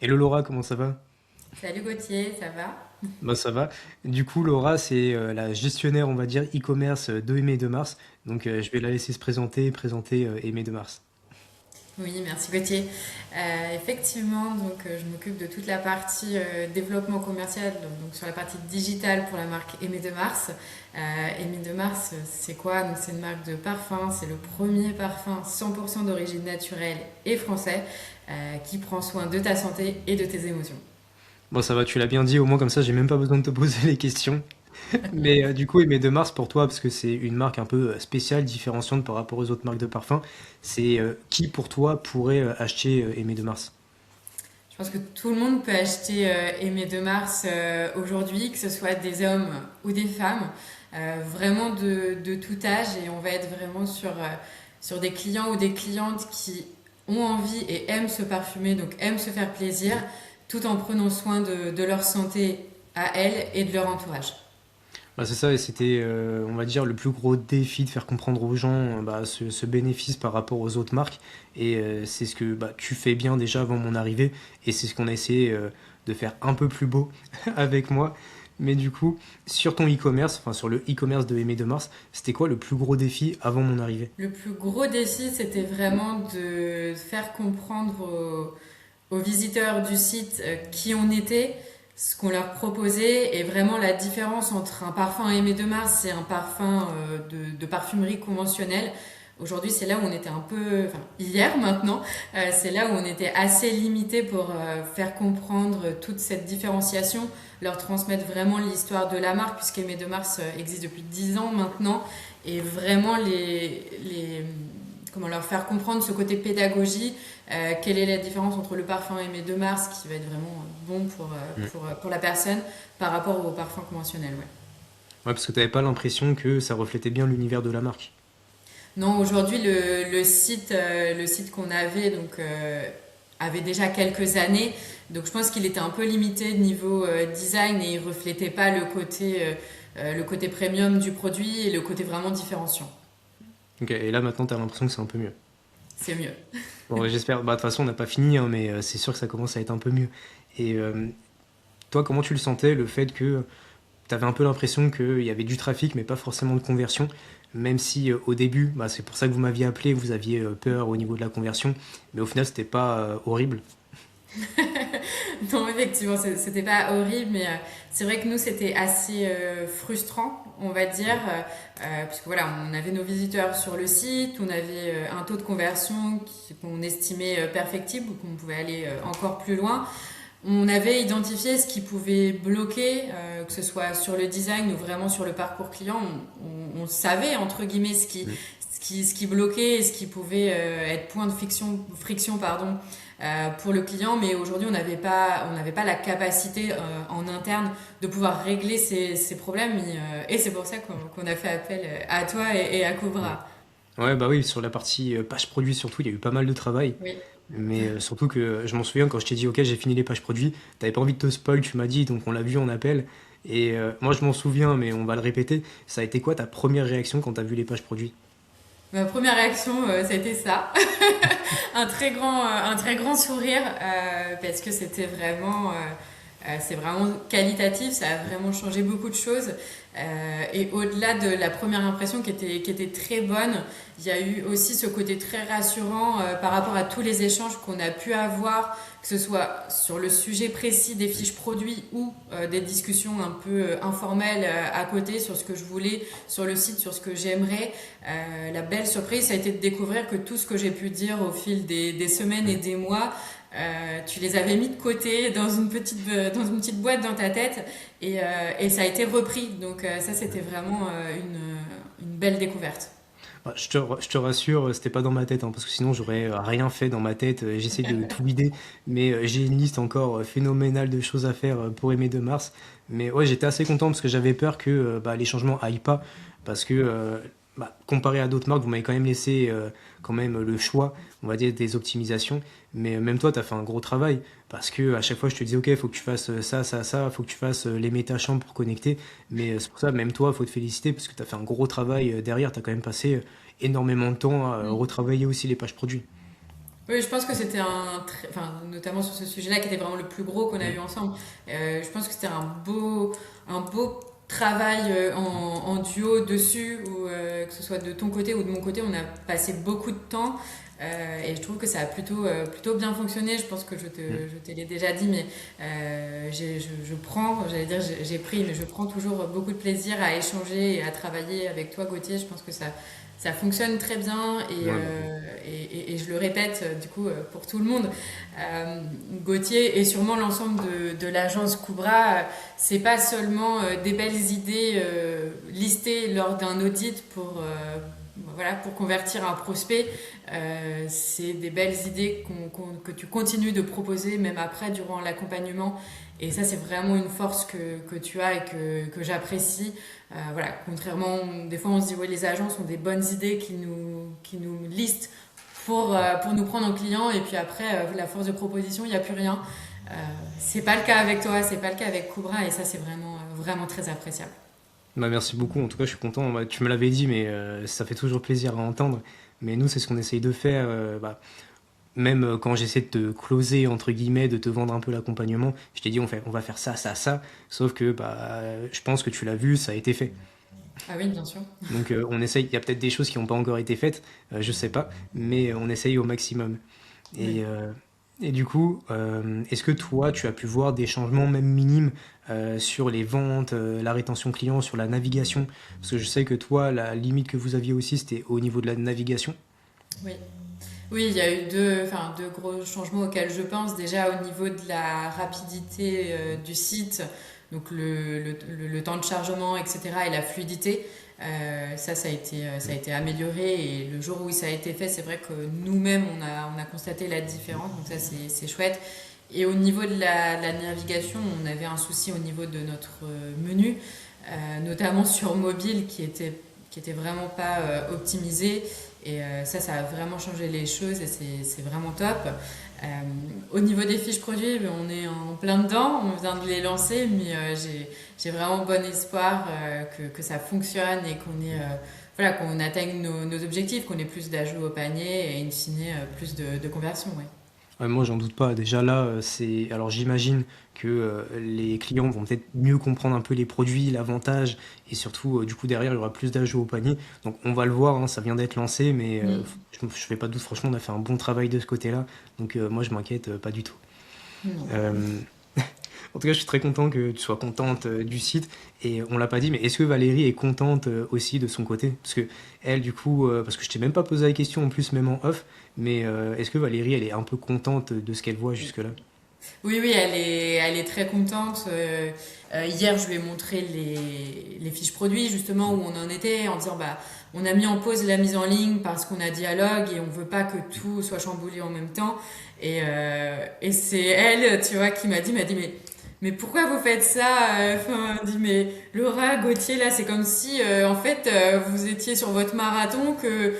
Hello Laura, comment ça va? Salut Gauthier, ça va? Bah ça va. Du coup, Laura, c'est la gestionnaire, on va dire, e-commerce de Aimé de Mars. Donc, je vais la laisser se présenter Aimé de Mars. Oui, merci Gauthier. Effectivement, je m'occupe de toute la partie développement commercial, donc sur la partie digitale pour la marque Aimé de Mars. Aimé de Mars, c'est quoi? Donc c'est une marque de parfum, c'est le premier parfum 100% d'origine naturelle et français qui prend soin de ta santé et de tes émotions. Bon, ça va, tu l'as bien dit, au moins comme ça, j'ai même pas besoin de te poser les questions. Mais du coup, Aimé de Mars, pour toi, parce que c'est une marque un peu spéciale, différenciante par rapport aux autres marques de parfum, c'est qui pour toi pourrait acheter Aimé de Mars? Je pense que tout le monde peut acheter Aimé de Mars aujourd'hui, que ce soit des hommes ou des femmes, vraiment de tout âge. Et on va être vraiment sur des clients ou des clientes qui ont envie et aiment se parfumer, donc aiment se faire plaisir, tout en prenant soin de leur santé à elles et de leur entourage. Bah, c'est ça, et c'était, on va dire, le plus gros défi de faire comprendre aux gens bah, ce bénéfice par rapport aux autres marques. Et c'est ce que bah, tu fais bien déjà avant mon arrivée, et c'est ce qu'on a essayé de faire un peu plus beau avec moi. Mais du coup, sur ton e-commerce, enfin sur le e-commerce de Aimé de Mars, c'était quoi le plus gros défi avant mon arrivée? Le plus gros défi, c'était vraiment de faire comprendre aux visiteurs du site qui on était, ce qu'on leur proposait et vraiment la différence entre un parfum Aimé de Mars et un parfum de parfumerie conventionnelle. Aujourd'hui, c'est là où on était un peu, enfin hier maintenant, c'est là où on était assez limité pour faire comprendre toute cette différenciation, leur transmettre vraiment l'histoire de la marque, puisqu'Aimé de Mars existe depuis 10 ans maintenant, et vraiment comment leur faire comprendre ce côté pédagogie, quelle est la différence entre le parfum Aimé de Mars, qui va être vraiment bon pour la personne, par rapport au parfum conventionnel. Ouais. Ouais, parce que tu n'avais pas l'impression que ça reflétait bien l'univers de la marque. Non, aujourd'hui, le site qu'on avait avait déjà quelques années. Donc je pense qu'il était un peu limité niveau design et il reflétait pas le côté premium du produit et le côté vraiment différenciant. Ok, et là maintenant, tu as l'impression que c'est un peu mieux. C'est mieux. Bon, j'espère. Bah, de toute façon, on n'a pas fini, hein, mais c'est sûr que ça commence à être un peu mieux. Et toi, comment tu le sentais, le fait que tu avais un peu l'impression qu'il y avait du trafic, mais pas forcément de conversion, même si au début, bah, c'est pour ça que vous m'aviez appelé, vous aviez peur au niveau de la conversion, mais au final, c'était pas horrible. Non, effectivement, c'était pas horrible, mais c'est vrai que nous, c'était assez frustrant, on va dire, puisque voilà, on avait nos visiteurs sur le site, on avait un taux de conversion qu'on estimait perfectible, ou qu'on pouvait aller encore plus loin. On avait identifié ce qui pouvait bloquer, que ce soit sur le design ou vraiment sur le parcours client. On savait, entre guillemets, Mm. ce qui bloquait et ce qui pouvait être point de friction pardon, pour le client. Mais aujourd'hui, on n'avait pas la capacité en interne de pouvoir régler ces problèmes. Et c'est pour ça qu'on a fait appel à toi et à Mm. Cobra. Ouais, bah oui, sur la partie page produit surtout, il y a eu pas mal de travail. Oui. Mais surtout que je m'en souviens quand je t'ai dit, ok, j'ai fini les pages produits, t'avais pas envie de te spoil, tu m'as dit, donc on l'a vu en appel. Et moi, je m'en souviens, mais on va le répéter. Ça a été quoi ta première réaction quand t'as vu les pages produits? Ma première réaction, ça a été ça. Un très grand sourire parce que c'est vraiment qualitatif, ça a vraiment changé beaucoup de choses. Et au-delà de la première impression qui était très bonne, il y a eu aussi ce côté très rassurant par rapport à tous les échanges qu'on a pu avoir, que ce soit sur le sujet précis des fiches produits ou des discussions un peu informelles à côté sur ce que je voulais sur le site, sur ce que j'aimerais. La belle surprise, ça a été de découvrir que tout ce que j'ai pu dire au fil des semaines et Mm. des mois, tu les avais mis de côté dans une petite boîte dans ta tête et ça a été repris. Donc ça, c'était vraiment une belle découverte. Bah, je te rassure, c'était pas dans ma tête, hein, parce que sinon j'aurais rien fait dans ma tête. J'essaie de tout vider, mais j'ai une liste encore phénoménale de choses à faire pour aimer de Mars. Mais ouais, j'étais assez content parce que j'avais peur que bah, les changements aillent pas, parce que bah, comparé à d'autres marques, vous m'avez quand même laissé quand même le choix, on va dire, des optimisations. Mais même toi, tu as fait un gros travail, parce que à chaque fois je te disais, ok, il faut que tu fasses ça, ça, ça, faut que tu fasses les métachambres pour connecter. Mais c'est pour ça, même toi, faut te féliciter parce que tu as fait un gros travail derrière. Tu as quand même passé énormément de temps à retravailler aussi les pages produits. Oui, je pense que c'était enfin, notamment sur ce sujet-là, qui était vraiment le plus gros qu'on a Mm. eu ensemble. Je pense que c'était un beau travail en duo dessus, où, que ce soit de ton côté ou de mon côté, on a passé beaucoup de temps. Et je trouve que ça a plutôt bien fonctionné. Je pense que Mm. je te l'ai déjà dit, mais je prends, j'allais dire j'ai pris, mais je prends toujours beaucoup de plaisir à échanger et à travailler avec toi, Gauthier. Je pense que ça fonctionne très bien Ouais, bah, et je le répète du coup pour tout le monde. Gauthier et sûrement l'ensemble de l'agence Cubra, c'est pas seulement des belles idées listées lors d'un audit voilà, pour convertir un prospect. C'est des belles idées que tu continues de proposer même après durant l'accompagnement. Et ça, c'est vraiment une force que tu as et que j'apprécie. Voilà, contrairement, des fois on se dit ouais, les agences ont des bonnes idées qui nous listent pour nous prendre en client et puis après, la force de proposition, il n'y a plus rien. Euh, c'est pas le cas avec toi, c'est pas le cas avec Cobra et ça, c'est vraiment très appréciable. bah, merci beaucoup. En tout cas, je suis content. Bah, tu me l'avais dit, mais ça fait toujours plaisir à entendre. Mais nous, c'est ce qu'on essaye de faire. Bah, même quand j'essaie de te closer, entre guillemets, de te vendre un peu l'accompagnement, je t'ai dit, on va faire ça, ça, ça. Sauf que bah, je pense que tu l'as vu, ça a été fait. Ah oui, bien sûr. Donc on essaye, il y a peut-être des choses qui n'ont pas encore été faites, je sais pas, mais on essaye au maximum. Oui. Et, euh, et du coup, est-ce que toi, tu as pu voir des changements, même minimes, sur les ventes, la rétention client, sur la navigation? Parce que je sais que toi, la limite que vous aviez aussi, c'était au niveau de la navigation. Oui. Oui, il y a eu enfin, deux gros changements auxquels je pense. Déjà au niveau de la rapidité du site, donc le temps de chargement, etc., et la fluidité. Ça a été amélioré et le jour où ça a été fait, c'est vrai que nous-mêmes, on a constaté la différence, donc ça, c'est chouette. Et au niveau de la navigation, on avait un souci au niveau de notre menu, notamment sur mobile qui était vraiment pas optimisé. Et ça a vraiment changé les choses et c'est vraiment top. Euh, Au niveau des fiches produits, ben, on est en plein dedans, on vient de les lancer, mais j'ai vraiment bon espoir que ça fonctionne et voilà, qu'on atteigne nos objectifs, qu'on ait plus d'ajouts au panier et in fine plus de conversion. Ouais. Ouais, moi, j'en doute pas. Déjà là, c'est. Alors, j'imagine que les clients vont peut-être mieux comprendre un peu les produits, l'avantage, et surtout, du coup, derrière, il y aura plus d'ajouts au panier. Donc, on va le voir, hein, ça vient d'être lancé, mais Mm. je fais pas de doute. Franchement, on a fait un bon travail de ce côté-là. Donc, moi, je m'inquiète pas du tout. Non. Euh, En tout cas, je suis très content que tu sois contente du site. Et on l'a pas dit, mais est-ce que Valérie est contente aussi de son côté? Parce que elle, du coup, parce que je t'ai même pas posé la question en plus, même en off, mais est-ce que Valérie, elle est un peu contente de ce qu'elle voit jusque-là? Oui, oui, elle est très contente. Hier, je lui ai montré les fiches produits, justement, où on en était, en disant, bah, on a mis en pause la mise en ligne parce qu'on a dialogue et on veut pas que tout soit chamboulé en même temps. Et c'est elle, tu vois, qui m'a dit, mais pourquoi vous faites ça? Enfin, elle dit, mais Laura, Gauthier, là, c'est comme si, en fait, vous étiez sur votre marathon, que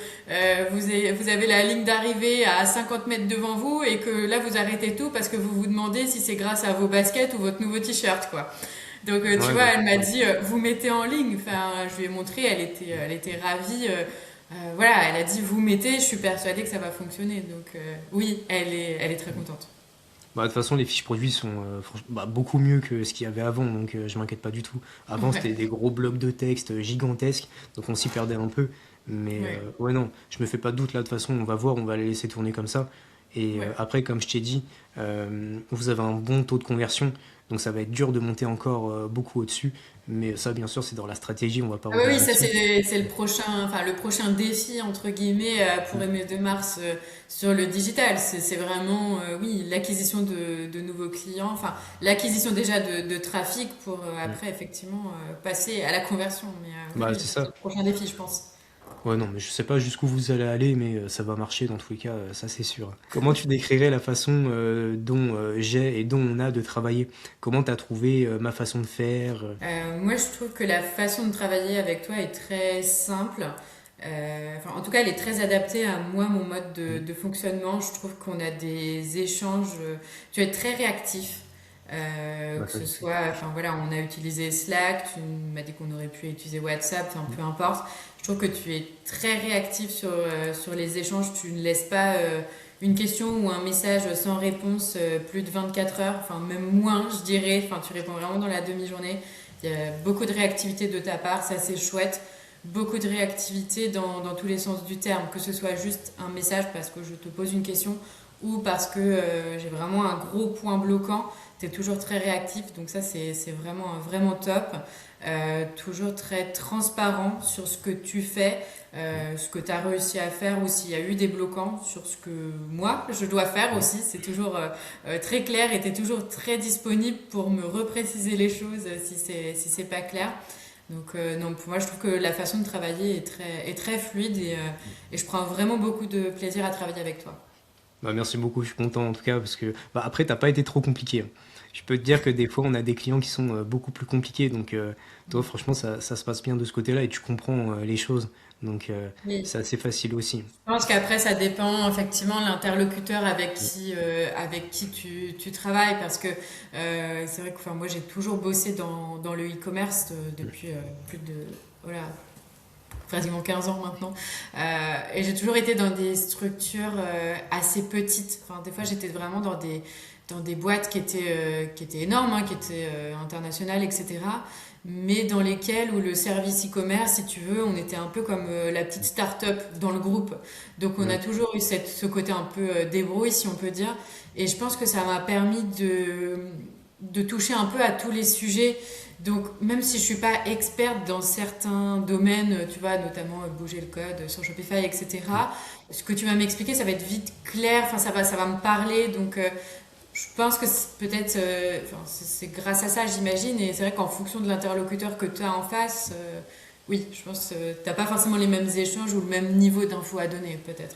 vous avez la ligne d'arrivée à 50 mètres devant vous et que là vous arrêtez tout parce que vous vous demandez si c'est grâce à vos baskets ou votre nouveau t-shirt quoi. Donc tu Ouais, vois, bah, elle m'a ouais. dit vous mettez en ligne. Enfin, je lui ai montré, elle était ravie. Voilà, elle a dit vous mettez, je suis persuadée que ça va fonctionner. Donc oui, elle est très contente. Bah, de toute façon, les fiches produits sont bah, beaucoup mieux que ce qu'il y avait avant, donc je m'inquiète pas du tout. Avant, Ouais, c'était des gros blocs de texte gigantesques, donc on s'y perdait un peu. Mais ouais, ouais, non, je me fais pas de doute là, de toute façon, on va voir, on va les laisser tourner comme ça. Et ouais. après, comme je t'ai dit, vous avez un bon taux de conversion, donc ça va être dur de monter encore beaucoup au-dessus. Mais ça, bien sûr, c'est dans la stratégie, on va pas Ah oui, revenir oui, ça là-dessus. c'est enfin le prochain défi entre guillemets pour aimer de mars sur le digital. C'est vraiment oui l'acquisition de nouveaux clients, enfin l'acquisition déjà de trafic pour Mm. après effectivement passer à la conversion. Mais oui, Bah, oui, c'est c'est ça. le prochain défi, je pense. Ouais, non, mais je sais pas jusqu'où vous allez aller, mais ça va marcher dans tous les cas, ça c'est sûr. Comment tu décrirais la façon dont j'ai et dont on a de travailler? Comment t'as trouvé ma façon de faire? Moi, je trouve que la façon de travailler avec toi est très simple. Enfin, en tout cas, elle est très adaptée à moi, mon mode Mm. de fonctionnement. Je trouve qu'on a des échanges. Tu es très réactif. Bah, Que ça, ce je sais. soit, enfin voilà, on a utilisé Slack, tu m'as dit qu'on aurait pu utiliser WhatsApp, enfin peu importe. Je trouve que tu es très réactif sur les échanges, tu ne laisses pas une question ou un message sans réponse plus de 24 heures, enfin même moins, je dirais. Enfin, tu réponds vraiment dans la demi-journée. Il y a beaucoup de réactivité de ta part, ça c'est chouette. Beaucoup de réactivité dans tous les sens du terme, que ce soit juste un message parce que je te pose une question ou parce que j'ai vraiment un gros point bloquant. Tu es toujours très réactif, donc ça c'est vraiment top. Toujours très transparent sur ce que tu fais, ce que tu as réussi à faire ou s'il y a eu des bloquants sur ce que moi je dois faire aussi. C'est toujours très clair et tu es toujours très disponible pour me repréciser les choses si c'est pas clair. Donc non, pour moi je trouve que la façon de travailler est très fluide et je prends vraiment beaucoup de plaisir à travailler avec toi. Bah, merci beaucoup, je suis content en tout cas parce que bah, après t'as pas été trop compliqué, hein. Je peux te dire que des fois on a des clients qui sont beaucoup plus compliqués, donc toi franchement ça se passe bien de ce côté-là et tu comprends les choses, donc Oui. c'est assez facile aussi. Je pense qu'après, ça dépend effectivement de l'interlocuteur avec qui tu travailles. Parce que c'est vrai que enfin, moi, j'ai toujours bossé dans le e-commerce depuis plus de voilà, quasiment 15 ans maintenant. Et j'ai toujours été dans des structures assez petites. Enfin, des fois, j'étais vraiment dans des boîtes qui étaient énormes, hein, qui étaient internationales, etc. Mais dans lesquelles où le service e-commerce, si tu veux, on était un peu comme la petite start-up dans le groupe. Donc on a Ouais. toujours eu ce côté un peu débrouille, si on peut dire. Et je pense que ça m'a permis de toucher un peu à tous les sujets. Donc même si je suis pas experte dans certains domaines, tu vois, notamment bouger le code sur Shopify, etc., ce que tu vas m'expliquer, ça va être vite clair, enfin ça va me parler. Donc je pense que peut-être enfin, c'est grâce à ça, j'imagine. Et c'est vrai qu'en fonction de l'interlocuteur que tu as en face, oui, je pense que tu n'as pas forcément les mêmes échanges ou le même niveau d'infos à donner, peut-être.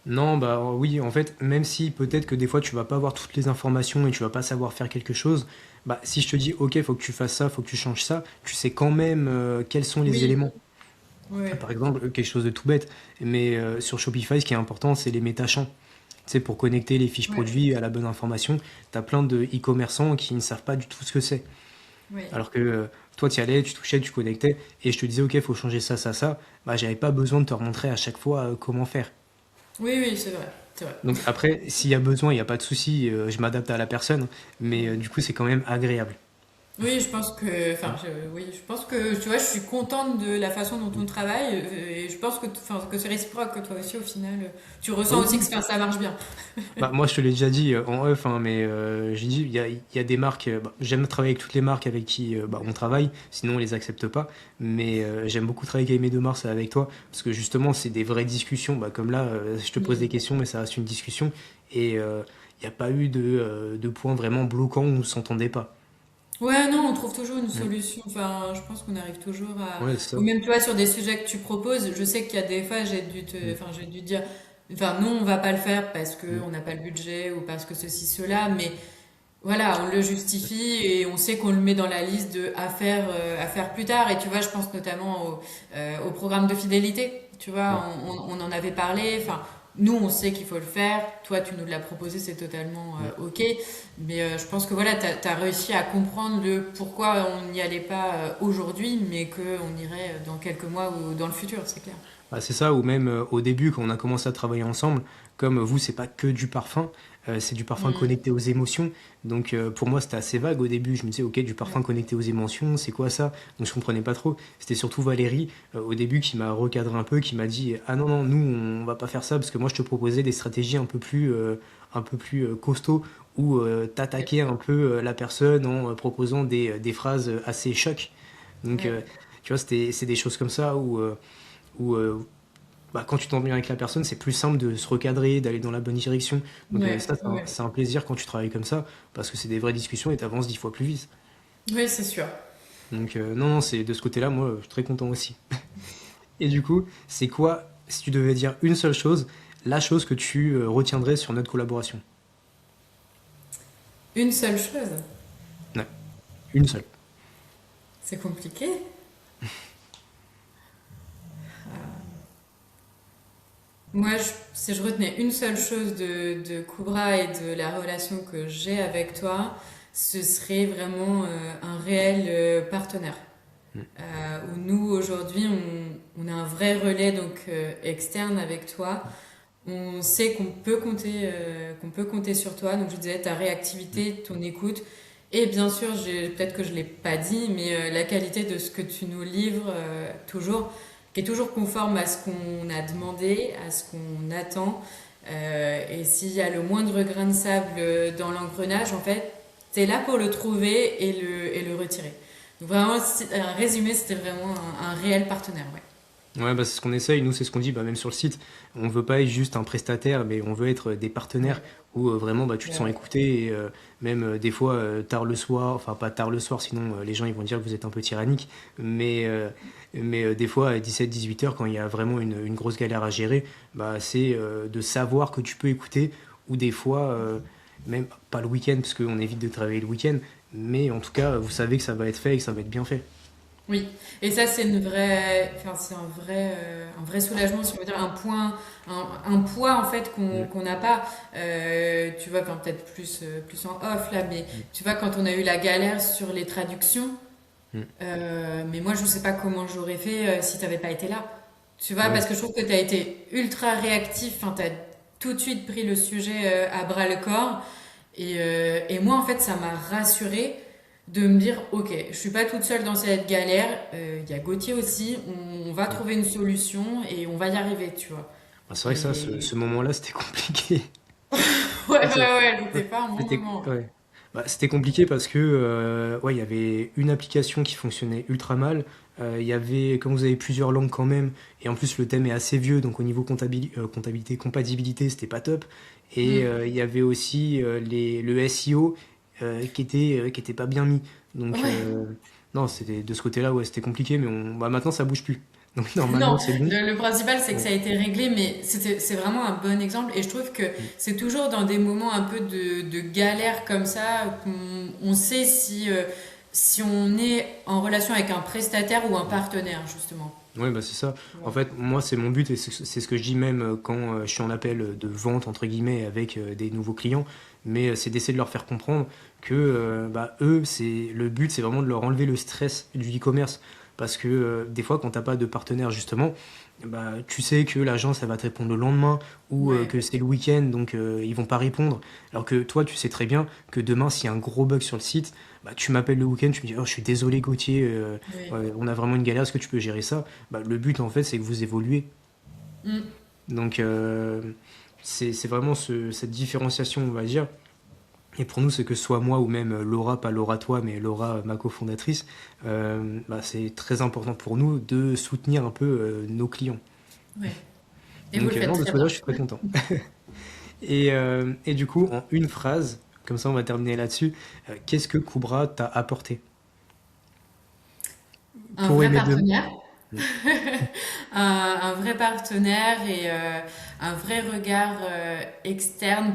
Non, bah oui, en fait, même si peut-être que des fois tu vas pas avoir toutes les informations et tu vas pas savoir faire quelque chose, bah si je te dis ok, faut que tu fasses ça, faut que tu changes ça, tu sais quand même quels sont les Oui, éléments. oui, Par exemple, quelque chose de tout bête, mais sur Shopify, ce qui est important, c'est les métachants. Tu sais, pour connecter les fiches oui, produits à la bonne information, tu as plein de e-commerçants qui ne savent pas du tout ce que c'est. oui. Alors que toi, tu y allais, tu touchais, tu connectais, et je te disais, ok, faut changer ça, ça, ça. Bah, j'avais pas besoin de te remontrer à chaque fois comment faire. Oui, oui, c'est vrai, c'est vrai. Donc après, s'il y a besoin, il n'y a pas de souci, je m'adapte à la personne, mais du coup, c'est quand même agréable. Oui, je pense que, enfin, oui, je pense que, tu vois, je suis contente de la façon dont on travaille et je pense que, enfin, que c'est réciproque, que toi aussi, au final, tu Ah ressens oui, aussi que oui. enfin, ça marche bien. Bah, moi, je te l'ai déjà dit en off, hein, mais j'ai dit, il y a des marques, bah, j'aime travailler avec toutes les marques avec qui bah, on travaille, sinon on les accepte pas, mais j'aime beaucoup travailler avec Aimé de Mars et avec toi, parce que justement, c'est des vraies discussions, bah, comme là, je te pose des Mm. questions, mais ça reste une discussion, et il n'y a pas eu de points vraiment bloquants où on ne s'entendait pas. Ouais, non, on trouve toujours une Mm. solution. Enfin, je pense qu'on arrive toujours à. Ouais, c'est Ou ça. même, tu vois, sur des sujets que tu proposes, je sais qu'il y a des fois, Mm. enfin, j'ai dû te dire, enfin, non, on va pas le faire parce que Mm. on n'a pas le budget ou parce que ceci, cela, mais voilà, on le justifie et on sait qu'on le met dans la liste de à faire plus tard. Et tu vois, je pense notamment au programme de fidélité. Tu Ouais. vois, on en avait parlé. Enfin, nous, on sait qu'il faut le faire. Toi, tu nous l'as proposé, c'est totalement Mm. OK. Mais je pense que voilà, tu as réussi à comprendre le pourquoi on n'y allait pas aujourd'hui, mais qu'on irait dans quelques mois ou dans le futur, c'est clair. Bah, c'est ça, ou même au début, quand on a commencé à travailler ensemble, comme vous, c'est pas que du parfum, c'est du parfum Mm. connecté aux émotions. Donc pour moi, c'était assez vague au début. Je me disais, ok, du Ouais. parfum connecté aux émotions, c'est quoi ça? Donc je comprenais pas trop. C'était surtout Valérie, au début, qui m'a recadré un peu, qui m'a dit, ah non, non, nous, on va pas faire ça, parce que moi, je te proposais des stratégies un peu plus costauds, où t'attaquais un peu la personne en proposant des phrases assez chocs. Donc Ouais. tu vois, c'est des choses comme ça où bah, quand tu t'entends bien avec la personne, c'est plus simple de se recadrer, d'aller dans la bonne direction. Donc Ouais. ça, Ouais. c'est un plaisir quand tu travailles comme ça, parce que c'est des vraies discussions et tu avances 10 fois plus vite. Ouais, c'est sûr. Donc non, non, c'est de ce côté-là, moi, je suis très content aussi. Et du coup, c'est quoi, si tu devais dire une seule chose, la chose que tu retiendrais sur notre collaboration? Une seule chose, Ouais, une seule. c'est compliqué. Moi, si je retenais une seule chose de Koubra et de la relation que j'ai avec toi, ce serait vraiment un réel partenaire. Mm. Où nous, aujourd'hui, on a un vrai relais donc externe avec toi, on sait qu'on peut compter sur toi. Donc je disais ta réactivité, ton écoute. Et bien sûr, peut-être que je l'ai pas dit, mais la qualité de ce que tu nous livres toujours, qui est toujours conforme à ce qu'on a demandé, à ce qu'on attend. Et s'il y a le moindre grain de sable dans l'engrenage, en fait, t'es là pour le trouver et le retirer. Donc vraiment, un résumé, c'était vraiment un réel partenaire, ouais. Ouais, bah, c'est ce qu'on essaye, nous, c'est ce qu'on dit, bah, même sur le site. On veut pas être juste un prestataire, mais on veut être des partenaires Ouais, où vraiment bah, tu te ouais, sens ouais. écouté et même des fois tard le soir, enfin pas tard le soir, sinon les gens ils vont dire que vous êtes un peu tyrannique, mais, des fois à 17-18 heures, quand il y a vraiment une grosse galère à gérer, bah, c'est de savoir que tu peux écouter ou des fois, même pas le week-end, parce qu'on évite de travailler le week-end, mais en tout cas, vous savez que ça va être fait et que ça va être bien fait. Oui, et ça c'est une vraie, enfin c'est un vrai soulagement, si on veut dire un poids en fait Mm, qu'on n'a pas. Tu vois, enfin, peut-être plus en off là, mais mm, tu vois quand on a eu la galère sur les traductions, mm. mais moi je sais pas comment j'aurais fait si t'avais pas été là. Tu vois, Ouais, parce que je trouve que t'as été ultra réactif, enfin t'as tout de suite pris le sujet à bras le corps. Et moi, en fait, ça m'a rassurée de me dire, ok, je suis pas toute seule dans cette galère. Il y a Gauthier aussi. On va trouver une solution et on va y arriver, tu vois. bah, c'est vrai que ça, Et ce moment-là, c'était compliqué. ouais, Ouais, ouais, ouais, c'était pas un bon c'était moment. ouais. Bah, c'était compliqué parce que ouais, il y avait une application qui fonctionnait ultra mal. Il y avait, comme vous avez plusieurs langues quand même, et en plus le thème est assez vieux, donc au niveau comptabilité, compatibilité, c'était pas top. Et Hmm. il y avait aussi le SEO qui était pas bien mis. Donc Ouais. non, c'était de ce côté-là, ouais, c'était compliqué, mais bah, maintenant ça bouge plus. Donc Non, normalement c'est bon. le principal c'est que Ouais. ça a été réglé, mais c'est vraiment un bon exemple. Et je trouve que Mm. c'est toujours dans des moments un peu de galère comme ça qu'on on sait si on est en relation avec un prestataire ou un Mm. partenaire, justement. Ouais, bah c'est ça. Tu En vois. fait, moi, c'est mon but et c'est ce que je dis même quand je suis en appel de vente, entre guillemets, avec des nouveaux clients. Mais c'est d'essayer de leur faire comprendre que bah, eux, le but, c'est vraiment de leur enlever le stress du e-commerce. Parce que des fois, quand t'as pas de partenaire, justement, bah, tu sais que l'agence, elle va te répondre le lendemain ou Ouais, que c'est le week-end, donc ils vont pas répondre. Alors que toi, tu sais très bien que demain, s'il y a un gros bug sur le site, bah, tu m'appelles le week-end, tu me dis, oh, je suis désolé, Gauthier, ouais. ouais, on a vraiment une galère, est-ce que tu peux gérer ça? Bah, le but, en fait, c'est que vous évoluez. Mm. Donc, c'est vraiment cette différenciation, on va dire. Et pour nous, c'est que ce soit moi ou même Laura, pas Laura toi, mais Laura, ma cofondatrice, bah, c'est très important pour nous de soutenir un peu nos clients. Ouais. Et vous le Donc, faites non, de ce très côté-là, bien. je suis très content. Et du coup, en une phrase, comme ça on va terminer là-dessus, qu'est-ce que Koubra t'a apporté Un pour vrai aimer de... partenaire. Un vrai partenaire et un vrai regard externe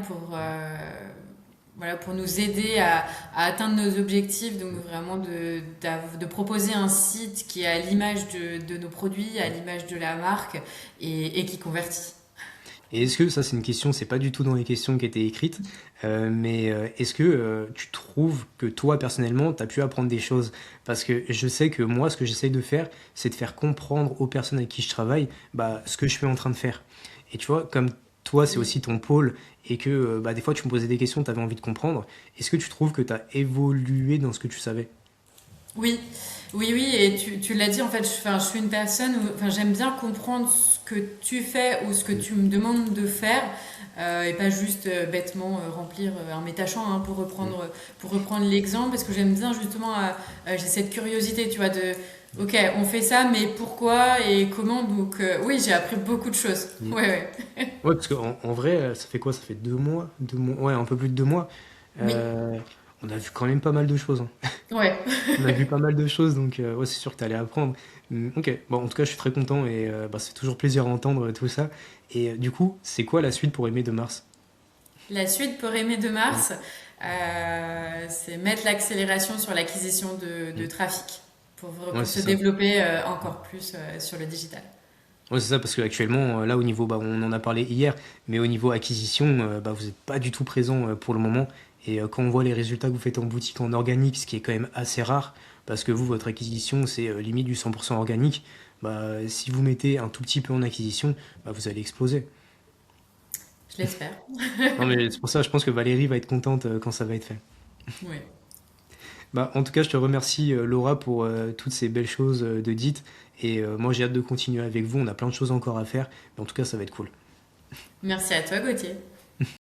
voilà, pour nous aider à atteindre nos objectifs. Donc vraiment de proposer un site qui est à l'image de nos produits, à l'image de la marque et qui convertit. Et est-ce que, ça c'est une question, c'est pas du tout dans les questions qui étaient écrites, mais est-ce que tu trouves que toi personnellement, tu as pu apprendre des choses? Parce que je sais que moi, ce que j'essaye de faire, c'est de faire comprendre aux personnes avec qui je travaille bah, ce que je suis en train de faire. Et tu vois, comme toi, c'est Oui. aussi ton pôle, et que bah, des fois tu me posais des questions, tu avais envie de comprendre, est-ce que tu trouves que tu as évolué dans ce que tu savais? Oui, oui, oui, et tu l'as dit, en fait, enfin, je suis une personne où enfin, j'aime bien comprendre ce que tu fais ou ce que Mm, tu me demandes de faire, et pas juste bêtement remplir un métachant, hein, mm, pour reprendre l'exemple, parce que j'aime bien justement, j'ai cette curiosité, tu vois, ok, on fait ça, mais pourquoi et comment, donc oui, j'ai appris beaucoup de choses. mm. Ouais, ouais. Ouais, parce qu'en en vrai, ça fait quoi? Ça fait 2 mois, 2 mois, ouais, un peu plus de 2 mois. Oui, Euh, on a vu quand même pas mal de choses, hein. ouais. On a vu pas mal de choses, donc ouais, c'est sûr que tu allais apprendre. Ok, bon, en tout cas, je suis très content et bah, c'est toujours plaisir à entendre tout ça. Et du coup, c'est quoi la suite pour Aimer de Mars? La suite pour Aimer de Mm, Mars, c'est mettre l'accélération sur l'acquisition de mm. trafic Ouais, pour c'est se ça. développer encore plus sur le digital. Ouais, c'est ça, parce qu'actuellement, là, au niveau, bah, on en a parlé hier, mais au niveau acquisition, bah, vous n'êtes pas du tout présent pour le moment. Et quand on voit les résultats que vous faites en boutique en organique, ce qui est quand même assez rare, parce que vous, votre acquisition, c'est limite du 100% organique, bah, si vous mettez un tout petit peu en acquisition, bah, vous allez exploser. Je l'espère. Non, mais c'est pour ça, je pense que Valérie va être contente quand ça va être fait. Oui. Bah, en tout cas, je te remercie, Laura, pour toutes ces belles choses de dites. Et moi, j'ai hâte de continuer avec vous. On a plein de choses encore à faire. Mais en tout cas, ça va être cool. Merci à toi, Gauthier.